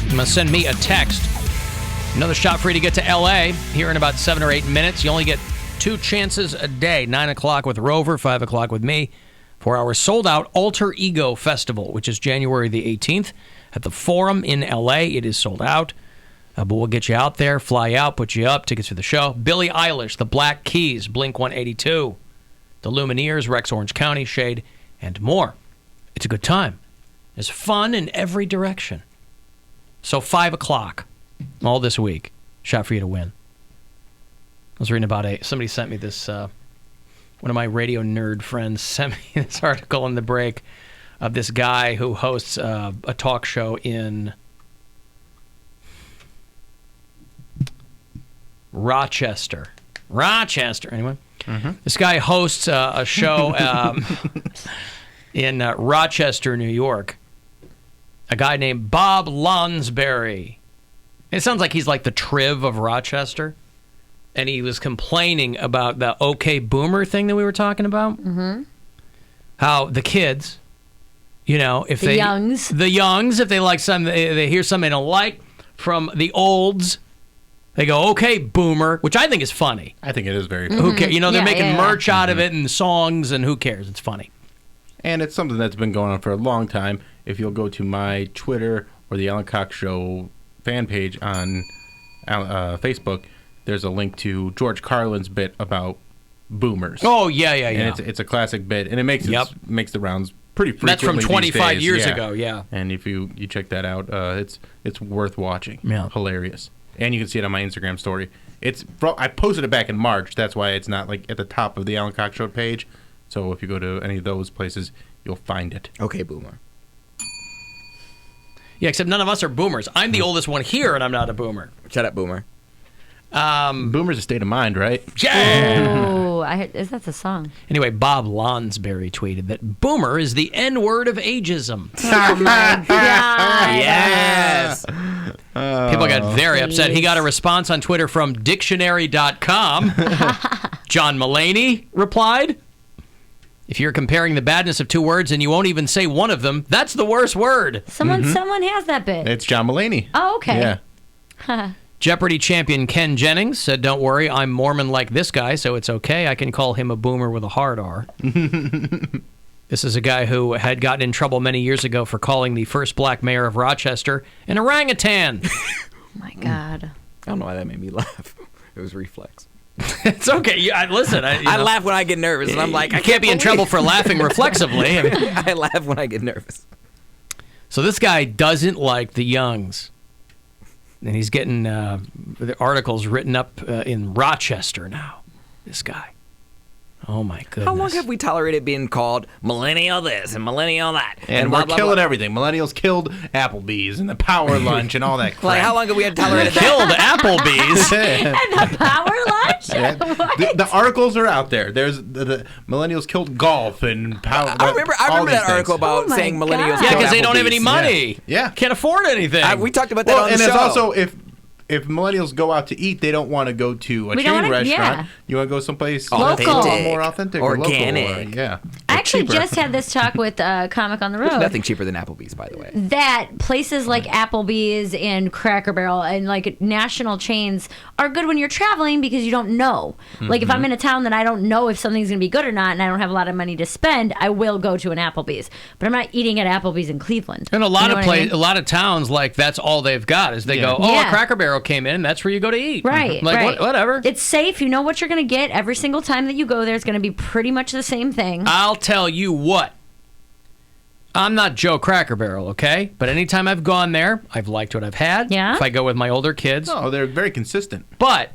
I'm going to send me a text. Another shot for you to get to L.A. here in about 7 or 8 minutes. You only get 2 chances a day. 9 o'clock with Rover, 5 o'clock with me, for our sold-out Alter Ego Festival, which is January the 18th at the Forum in L.A. It is sold out, but we'll get you out there, fly out, put you up, tickets for the show. Billie Eilish, the Black Keys, Blink-182, the Lumineers, Rex Orange County, Shade, and more. It's a good time. There's fun in every direction. So 5 o'clock all this week. Shot for you to win. I was reading about somebody sent me this, one of my radio nerd friends sent me this article in the break of this guy who hosts a talk show in Rochester, anyway. Mm-hmm. This guy hosts a show in Rochester, New York. A guy named Bob Lonsberry. It sounds like he's like the Triv of Rochester. And he was complaining about the OK Boomer thing that we were talking about. Mm-hmm. How the kids, if the youngs, if they like something, they hear something they don't like from the olds, they go, OK Boomer, which I think is funny. I think it is very funny. Who cares? They're making merch out of it and songs, and who cares? It's funny. And it's something that's been going on for a long time. If you'll go to my Twitter or the Alan Cox Show fan page on Facebook, there's a link to George Carlin's bit about boomers. Oh, yeah. And it's a classic bit, and it makes the rounds pretty frequently. That's from 25 days. years ago, yeah. And if you check that out, it's worth watching. Yeah. Hilarious. And you can see it on my Instagram story. I posted it back in March. That's why it's not like at the top of the Alan Cox Show page. So if you go to any of those places, you'll find it. Okay, Boomer. Yeah, except none of us are boomers. I'm the oldest one here, and I'm not a boomer. Shut up, Boomer. Boomer's a state of mind, right? Yeah! Oh, that's a song. Anyway, Bob Lonsberry tweeted that boomer is the N-word of ageism. Oh, my God. Yes! People got very upset. He got a response on Twitter from dictionary.com. John Mulaney replied, "If you're comparing the badness of 2 words and you won't even say one of them, that's the worst word." Someone has that bit. It's John Mulaney. Oh, okay. Yeah. Jeopardy champion Ken Jennings said, "Don't worry, I'm Mormon like this guy, so it's okay. I can call him a boomer with a hard R." This is a guy who had gotten in trouble many years ago for calling the first black mayor of Rochester an orangutan. Oh, my God. I don't know why that made me laugh. It was reflex. It's okay. Listen, I laugh when I get nervous, and I'm like, I can't be in trouble for laughing reflexively. I laugh when I get nervous. So this guy doesn't like the youngs. And he's getting the articles written up in Rochester now, this guy. Oh, my goodness. How long have we tolerated being called millennial this and millennial that? And we're killing everything. Millennials killed Applebee's and the Power Lunch and all that crap. Like, how long have we had tolerated that? Killed Applebee's. And the power lunch? The articles are out there. There's the millennials killed golf and power. I remember that article about saying millennials God. killed Yeah, because they don't have Applebee's. any money. Yeah. Can't afford anything. We talked about that on the and show. it's also if millennials go out to eat, they don't want to go to a chain restaurant. Yeah. You want to go someplace Local. more authentic, organic. Or local, yeah. I actually cheaper. just had this talk with a comic on the road. There's nothing cheaper than Applebee's, by the way. That places like Applebee's and Cracker Barrel and like national chains are good when you're traveling because you don't know. Like if I'm in a town that I don't know if something's going to be good or not and I don't have a lot of money to spend, I will go to an Applebee's. But I'm not eating at Applebee's in Cleveland. And a lot a lot of towns, like, that's all they've got is they go, a Cracker Barrel came in, that's where you go to eat. Right. Like, right. Whatever. It's safe. You know what you're going to get every single time that you go there. It's going to be pretty much the same thing. I'll tell you what. I'm not Joe Cracker Barrel, okay? But anytime I've gone there, I've liked what I've had. Yeah? If I go with my older kids. Oh, they're very consistent. But,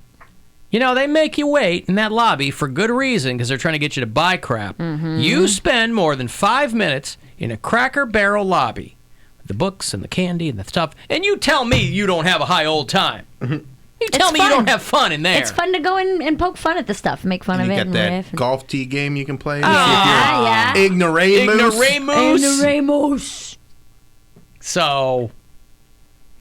they make you wait in that lobby for good reason because they're trying to get you to buy crap. You spend more than 5 minutes in a Cracker Barrel lobby. The books and the candy and the stuff. And you tell me you don't have a high old time. You tell me you don't have fun in there. It's fun to go in and poke fun at the stuff, make fun of it. You and got that riff. golf tee game you can play. Yeah. Ignoramus. So,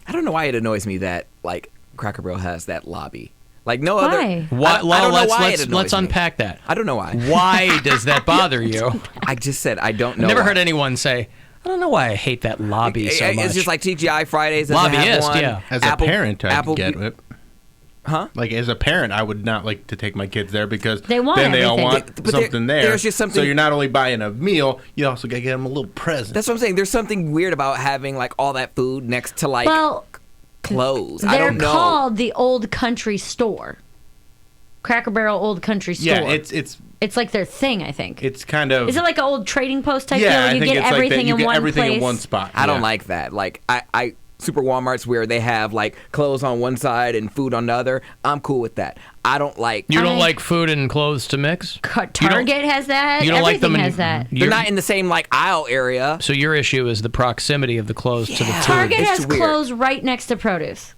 I don't know why it annoys me that, like, Cracker Barrel has that lobby. Like, no Why? other... I don't know why it annoys let's me. unpack that. I don't know why. Why does that bother you? I just said I don't know I've never why. heard anyone say, I don't know why I hate that lobby so much. It's just like TGI Fridays doesn't have Lobbyist, one. yeah. As a parent, I get it. Huh? Like, as a parent, I would not like to take my kids there because They want then they all everything. want something there. There's just something. So you're not only buying a meal, you also got to get them a little present. That's what I'm saying. There's something weird about having like all that food next to like clothes. I They're don't know. called the Old Country Store. Cracker Barrel Old Country Store. Yeah, it's like their thing, I think. It's kind of. Is it like an old trading post type yeah, deal? I Where you think get it's everything like that. You in get one everything place? in one spot. I don't like that. Like I Super Walmarts where they have like clothes on one side and food on the other. I'm cool with that. I don't like. You don't like food and clothes to mix? Target has that. You don't like them Everything has that. They're not in the same like aisle area. So your issue is the proximity of the clothes to the food. Target It's has weird. clothes right next to produce,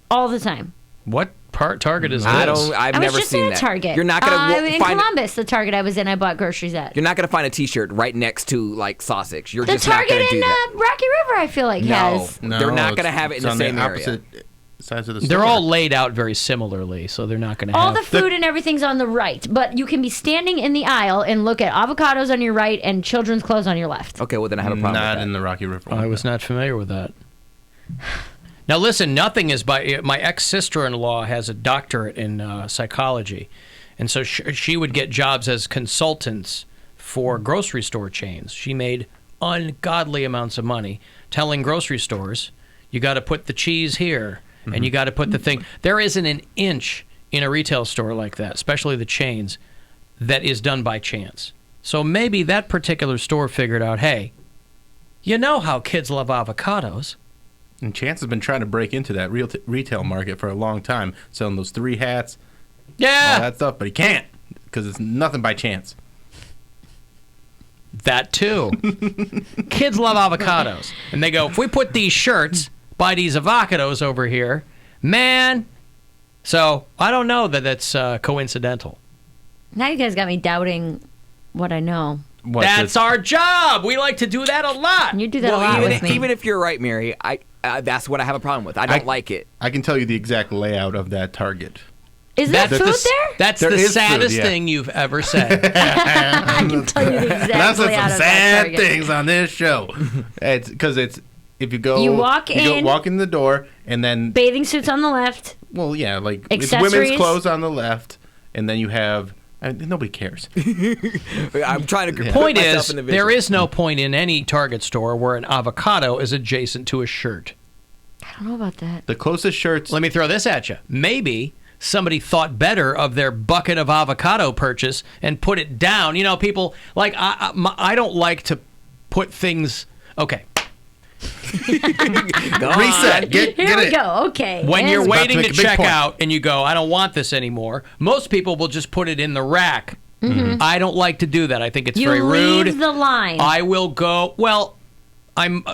all the time. What part Target is this? I've I was never just seen in a that. Target. You're not gonna in find. Columbus, the Target I was in, I bought groceries at. You're not gonna find a T-shirt right next to like sausage. You're The just not Target gonna do in that. Rocky River, I feel like has. No, they're not gonna it's- have it in it's the on same area. opposite sides of the store. They're all laid out very similarly, so they're not going to All have... the food and everything's on the right, but you can be standing in the aisle and look at avocados on your right and children's clothes on your left. Okay, well then I have a problem not with in that. the Rocky River. I was not familiar with that. Now, listen, nothing is by... My ex-sister-in-law has a doctorate in psychology, and so she would get jobs as consultants for grocery store chains. She made ungodly amounts of money telling grocery stores, you got to put the cheese here, and you got to put the thing... There isn't an inch in a retail store like that, especially the chains, that is done by chance. So maybe that particular store figured out, hey, you know how kids love avocados. And Chance has been trying to break into that retail market for a long time, selling those 3 hats, all Yeah, that stuff, but he can't because it's nothing by chance. that too. Kids love avocados. And they go, if we put these shirts by these avocados over here, man. So I don't know that that's coincidental. Now you guys got me doubting what I know. That's our job. We like to do that a lot. And you do that a lot with me. Even if you're right, Mary, that's what I have a problem with. I don't like it. I can tell you the exact layout of that Target. Is there food there? That's There the is food, saddest yeah. thing you've ever said. I can tell you the exact That's some layout of that sad Target. things on this show. It's because it's if you go You walk in. the door and then Bathing suits on the left. well yeah like it's Accessories. women's clothes on the left and then you have nobody cares. I'm trying to put Point myself is, in the there vision. is no point in any Target store where an avocado is adjacent to a shirt. I don't know about that. The closest shirts. Let me throw this at you. Maybe somebody thought better of their bucket of avocado purchase and put it down. You know, people like I don't like to put things. Okay, Go on. reset. Get Here we it. go. Okay. when And- you're about to waiting make to a big check point. out and you go, I don't want this anymore. Most people will just put it in the rack. I don't like to do that. I think it's you very rude. leave the line. I will go. Well,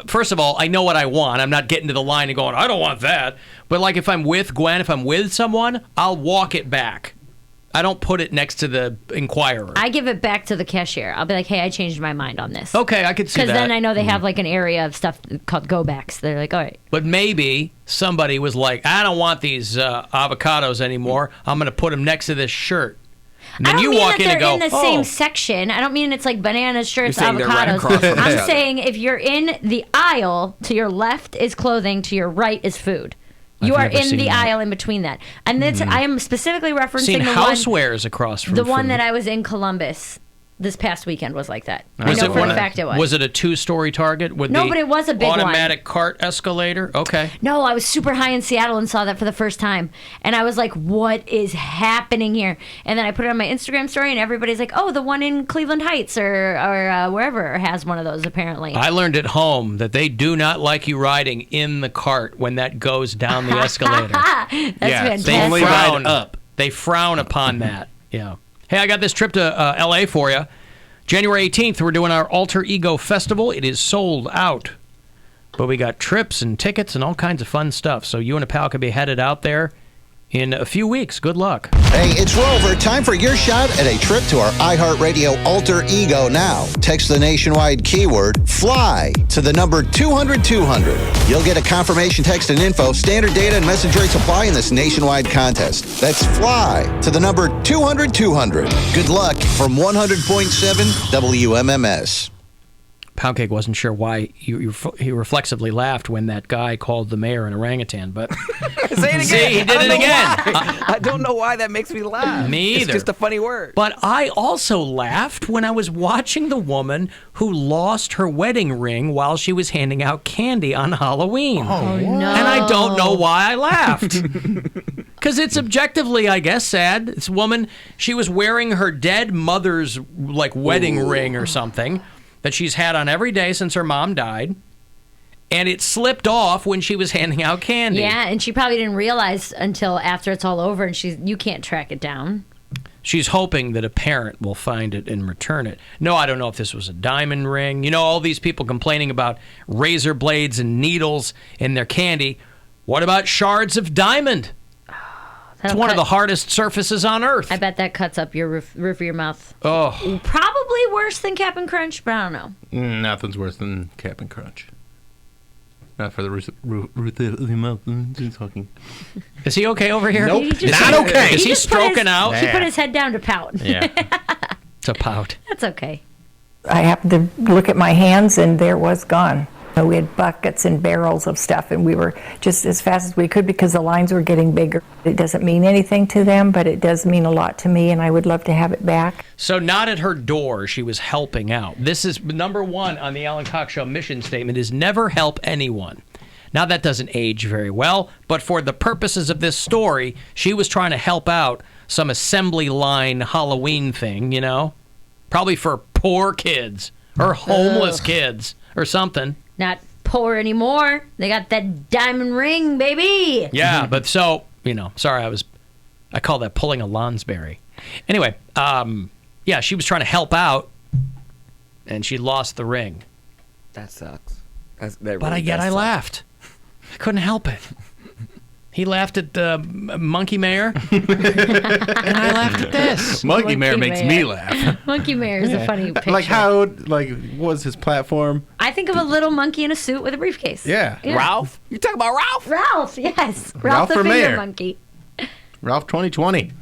first of all, I know what I want. I'm not getting to the line and going, I don't want that. But like if I'm with Gwen, if I'm with someone, I'll walk it back. I don't put it next to the Inquirer. I give it back to the cashier. I'll be like, hey, I changed my mind on this. Okay, I could see that. Because then I know they have like an area of stuff called go backs. They're like, all right. But maybe somebody was like, I don't want these avocados anymore. I'm going to put them next to this shirt. And then I don't you mean walk that in and they're go, in the oh. same section. I don't mean it's like bananas, shirts, You're saying they're right across avocados. from each I'm other. saying if you're in the aisle, to your left is clothing, to your right is food. You I've are never in seen the that. aisel in between that. And that's, I am specifically referencing Seen the housewares across from one, the one food. that I was in Columbus this past weekend was like that. I Was know it for one a of- fact it was. Was it a 2-story Target with No, the but it was a big one. automatic cart escalator? Okay. No, I was super high in Seattle and saw that for the first time. And I was like, what is happening here? And then I put it on my Instagram story, and everybody's like, oh, the one in Cleveland Heights or wherever has one of those, apparently. I learned at home that they do not like you riding in the cart when that goes down the escalator. That's Yeah, fantastic. they only frown ride up. They frown upon that. Yeah. Hey, I got this trip to L.A. for you. January 18th, we're doing our Alter Ego Festival. It is sold out. But we got trips and tickets and all kinds of fun stuff. So you and a pal could be headed out there in a few weeks. Good luck. Hey, it's Rover. Time for your shot at a trip to our iHeartRadio Alter Ego now. Text the nationwide keyword FLY to the number 200-200. You'll get a confirmation text and info. Standard data and message rates apply in this nationwide contest. That's FLY to the number 200-200. Good luck from 100.7 WMMS. Poundcake wasn't sure why he reflexively laughed when that guy called the mayor an orangutan, but Say it again. See, he did it again. I don't know why that makes me laugh. Me It's either. just a funny word. But I also laughed when I was watching the woman who lost her wedding ring while she was handing out candy on Halloween. Oh, no. And I don't know why I laughed. Because it's objectively, I guess, sad. This woman, she was wearing her dead mother's wedding ring or something that she's had on every day since her mom died. And it slipped off when she was handing out candy. Yeah, and she probably didn't realize until after it's all over, and you can't track it down. She's hoping that a parent will find it and return it. No, I don't know if this was a diamond ring. You know, all these people complaining about razor blades and needles in their candy. What about shards of diamond? It's one of the hardest surfaces on Earth. I bet that cuts up your roof of your mouth. Oh. Probably worse than Cap'n Crunch, but I don't know. Nothing's worse than Cap'n Crunch. Not for the roof of the mouth. Talking. Is he okay over here? Nope. Not okay. Is he just put his- stroking out? He put his head down to pout. Yeah. It's a pout. That's okay. I happened to look at my hands, and there it was gone. We had buckets and barrels of stuff, and we were just as fast as we could because the lines were getting bigger. It doesn't mean anything to them, but it does mean a lot to me, and I would love to have it back. So not at her door, she was helping out. This is number one on the Alan Cox Show mission statement is never help anyone. Now that doesn't age very well, but for the purposes of this story, she was trying to help out some assembly line Halloween thing, you know? Probably for poor kids or homeless kids or something. Not poor anymore. They got that diamond ring, baby. Yeah, but so, sorry, I call that pulling a Lonsberry. Anyway, yeah, she was trying to help out, and she lost the ring. That sucks. I laughed. I couldn't help it. He laughed at the Monkey Mayor, and I laughed at this. Monkey Mayor makes Mayor. me laugh. Monkey Mayor is a funny picture. What was his platform? I think of a little monkey in a suit with a briefcase. Yeah. Ralph? You talking about Ralph? Ralph, yes. Ralph the for finger mayor. monkey. Ralph 2020.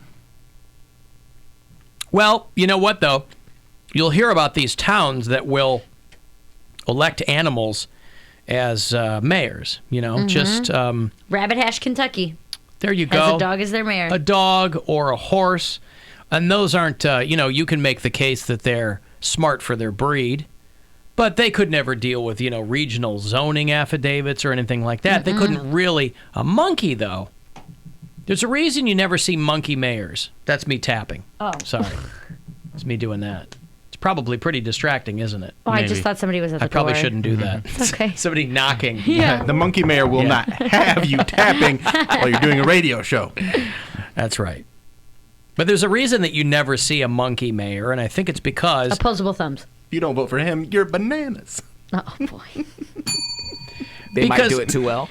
Well, you know what, though? You'll hear about these towns that will elect animals as mayors, just... Rabbit Hash, Kentucky. there you go. Has a dog as their mayor. A dog or a horse. And those aren't, you can make the case that they're smart for their breed, but they could never deal with, regional zoning affidavits or anything like that. They couldn't really. A monkey, though. There's a reason you never see monkey mayors. That's me tapping. Oh. Sorry. It's me doing that. It's probably pretty distracting, isn't it? Oh, I just Maybe. thought somebody was at the I probably door. shouldn't do that. It's okay. Somebody knocking. Yeah. The Monkey Mayor will not have you tapping while you're doing a radio show. That's right. But there's a reason that you never see a monkey mayor, and I think it's because Opposable thumbs. If you don't vote for him, you're bananas. Oh, boy. They might Because- do it too well.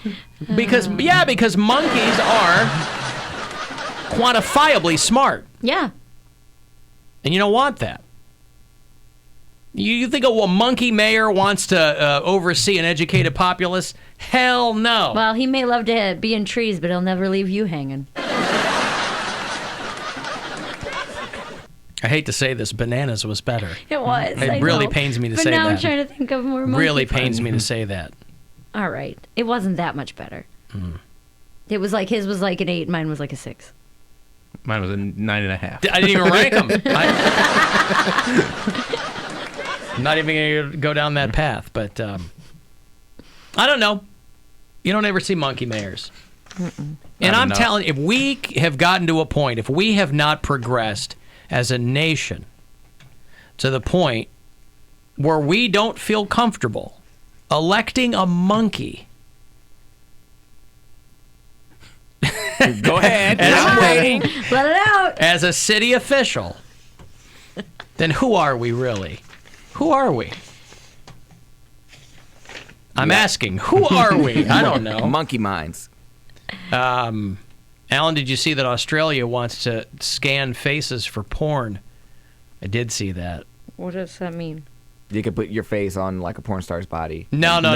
because monkeys are quantifiably smart, Yeah. and you don't want that. You think a monkey mayor wants to oversee an educated populace? Hell no. Well, he may love to be in trees, but he'll never leave you hanging. I hate to say this, bananas was better. It was. It I really know. pains me to but say now I'm that. trying to think of more monkey Really fun. pains me to say that. All right. It wasn't that much better. It was like his was like an 8, mine was like a 6. Mine was a 9.5. I didn't even rank them. I'm not even going to go down that path, but I don't know. You don't ever see monkey mayors. And I'm telling you, if we have gotten to a point, if we have not progressed as a nation to the point where we don't feel comfortable electing a monkey Go ahead. I'm waiting. Let it out. as a city official, then who are we really? Who are we? I'm asking, who are we? I don't know. Monkey minds. Alan, did you see that Australia wants to scan faces for porn? I did see that. What does that mean? You could put your face on like a porn star's body. No. No,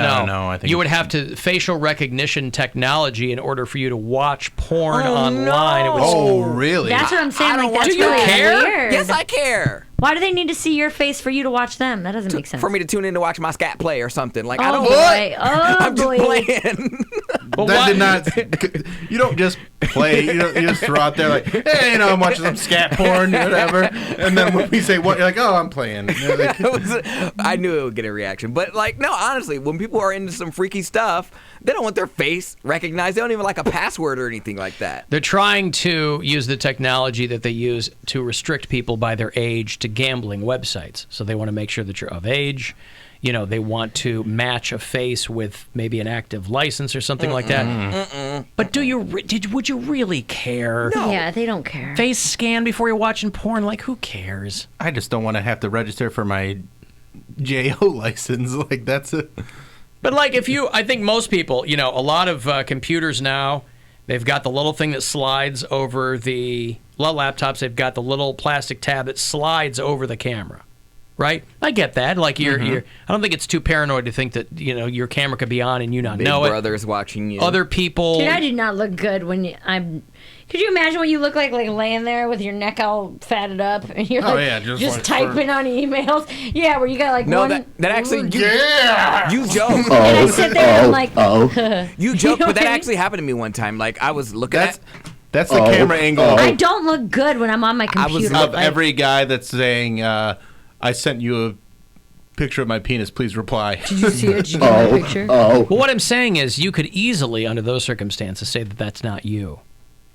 I think you would it's- have to facial recognition technology in order for you to watch porn online. It was, Oh, really? That's what I'm saying. I don't Like, that's want Do you really care? weird. Yes, I care. Why do they need to see your face for you to watch them? That doesn't make sense. For me to tune in to watch my scat play or something. Like, Oh, I don't boy. Oh, I'm just boy. playing. But That why- did not. You don't just play. You just throw out there like, hey, I'm watching some scat porn, whatever. And then when we say what, you're like, oh, I'm playing. Like, I knew it would get a reaction. But, like, no, honestly, when people are into some freaky stuff, they don't want their face recognized. They don't even like a password or anything like that. They're trying to use the technology that they use to restrict people by their age to gambling websites. So they want to make sure that you're of age. They want to match a face with maybe an active license or something like that. But would you really care? No. Yeah, they don't care. Face scan before you're watching porn? Like, who cares? I just don't want to have to register for my JO license. Like, that's it. But like, I think most people, a lot of computers now, they've got the little thing that slides over laptops. They've got the little plastic tab that slides over the camera. Right? I get that. Like, you're I don't think it's too paranoid to think that, your camera could be on and you not Big know it. Brother's watching you. Other people. Dude, I do not look good when I'm. Could you imagine what you look like laying there with your neck all fatted up and you're just like typing on emails? Yeah, where you got like No, one. that actually, you joke. And I sit there and I'm like, You joke, know but that what I mean? actually happened to me one time. Like, I was looking That's the camera angle I don't look good when I'm on my I was computer. of Like, every guy that's saying, I sent you a picture of my penis, please reply. Did you see it? Did you get my picture? Well, what I'm saying is you could easily, under those circumstances, say that that's not you.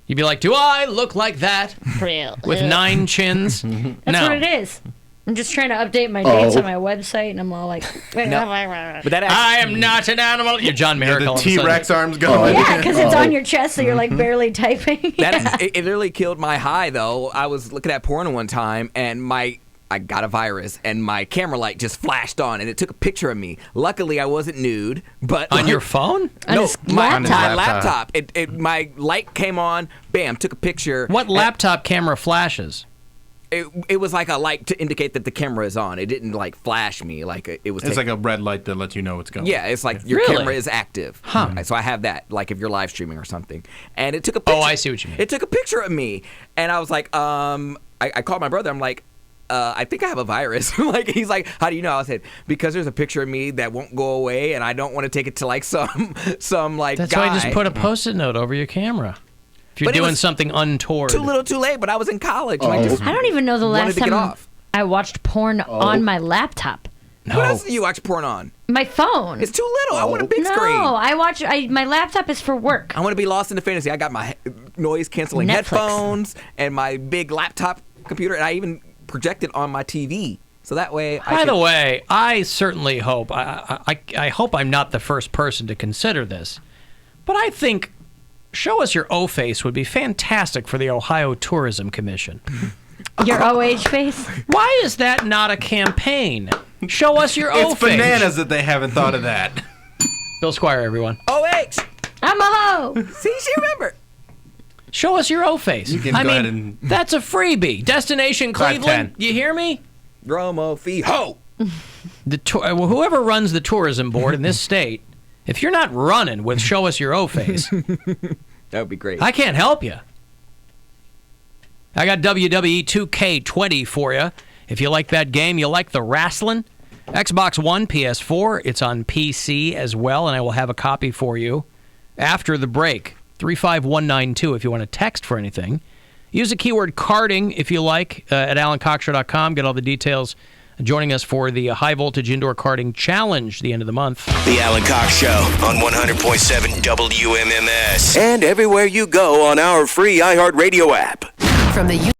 You'd be like, do I look like that? With 9 chins? That's No. what it is. I'm just trying to update my dates on my website, and I'm all like, but that I am not an animal. You're John The Miracle. all of a sudden. T-Rex arms going. yeah, because it's on your chest, so you're like barely typing. it literally killed my high, though. I was looking at porn one time, and I got a virus, and my camera light just flashed on, and it took a picture of me. Luckily, I wasn't nude, but On your phone? no, his my laptop. laptop. My light came on, bam, took a picture. What laptop camera flashes? It was like a light to indicate that the camera is on. It didn't like flash me like it was. It's like a red light that lets you know it's going. Yeah, it's like your Really? camera is active. Huh. So I have that, like if you're live streaming or something. And it took a picture. Oh, I see what you mean. It took a picture of me. And I was like, I called my brother. I'm like, I think I have a virus. Like, he's like, how do you know? I said, because there's a picture of me that won't go away, and I don't want to take it to like some like That's guy. why I just put a Post-it note over your camera. If you're But it doing was something untoward. Too little, too late. But I was in college. And I just I don't even know the wanted last to get time off. I watched porn on my laptop. No. What else do you watch porn on? My phone. It's too little. I want a big no, screen. my laptop is for work. I want to be lost in the fantasy. I got my noise canceling Netflix. headphones and my big laptop computer, and I even project it on my TV. So that way, By the way, I certainly hope, I hope I'm not the first person to consider this, but I think Show Us Your O-Face would be fantastic for the Ohio Tourism Commission. Your OH face. Why is that not a campaign? Show us your It's O-Face. bananas that they haven't thought of that. Bill Squire, everyone. OH. I'm a hoe. See, she remembered. Show us your O-Face. You can go ahead and- That's a freebie. Destination 510. Cleveland. You hear me? Romo fee ho. Whoever runs the tourism board in this state, if you're not running with Show Us Your O-Face, That would be great. I can't help you. I got WWE 2K20 for you. If you like that game, you like the wrestling. Xbox One, PS4, it's on PC as well, and I will have a copy for you after the break. 35192 if you want to text for anything. Use the keyword carding if you like at alancockshow.com. Get all the details. Joining us for the High Voltage Indoor Karting Challenge the end of the month. The Alan Cox Show on 100.7 WMMS. And everywhere you go on our free iHeartRadio app. From the